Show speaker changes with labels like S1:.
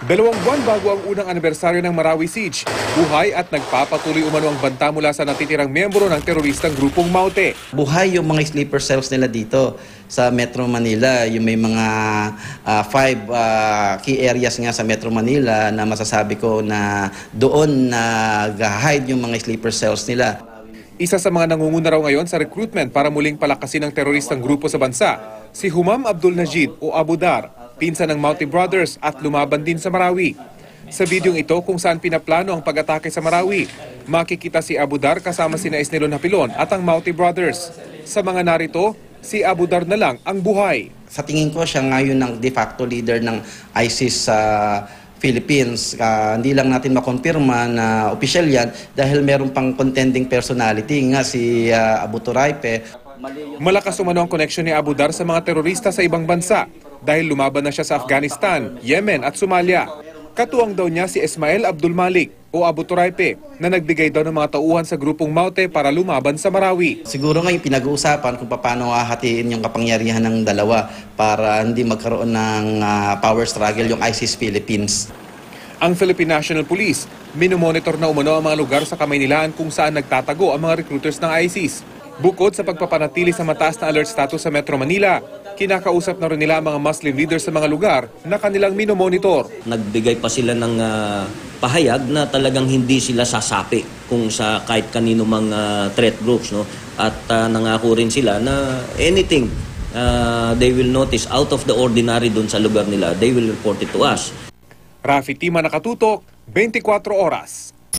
S1: 2 buwan bago ang unang anibersaryo ng Marawi Siege, buhay at nagpapatuloy umano ang banta mula sa natitirang miyembro ng teroristang grupong Maute.
S2: Buhay yung mga sleeper cells nila dito sa Metro Manila. Yung may mga 5 key areas nga sa Metro Manila na masasabi ko na doon nag-hide yung mga sleeper cells nila.
S1: Isa sa mga nangunguna raw ngayon sa recruitment para muling palakasin ng teroristang grupo sa bansa, si Humam Abdul Najid o Abu Dar, pinsan ng Maute Brothers at lumaban din sa Marawi. Sa bidyong ito kung saan pinaplano ang pag-atake sa Marawi, makikita si Abu Dar kasama sina Isnilon Hapilon at ang Maute Brothers. Sa mga narito, si Abu Dar na lang ang buhay.
S2: Sa tingin ko siya ngayon ang de facto leader ng ISIS sa Philippines. Hindi lang natin makonfirma na opisyal yan dahil meron pang contending personality nga si Abu Turaipe.
S1: Malakas umano ang koneksyon ni Abu Dar sa mga terorista sa ibang bansa dahil lumaban na siya sa Afghanistan, Yemen at Somalia. Katuwang daw niya si Ismail Abdul Malik o Abu Turaipe na nagbigay daw ng mga tauhan sa grupong Maute para lumaban sa Marawi.
S2: Siguro ngayon pinag-uusapan kung paano hahatiin yung kapangyarihan ng dalawa para hindi magkaroon ng power struggle yung ISIS Philippines.
S1: Ang Philippine National Police, minomonitor na umano ang mga lugar sa Kamaynilaan kung saan nagtatago ang mga recruiters ng ISIS. Bukod sa pagpapanatili sa mataas na alert status sa Metro Manila, kinakausap na rin nila ang mga Muslim leaders sa mga lugar na kanilang minomonitor.
S3: Nagbigay pa sila ng pahayag na talagang hindi sila sasapi kung sa kahit kanino mga threat groups. No? At nangako rin sila na anything they will notice out of the ordinary dun sa lugar nila, they will report it to us.
S1: Rafi Tima, Nakatutok, 24 Oras.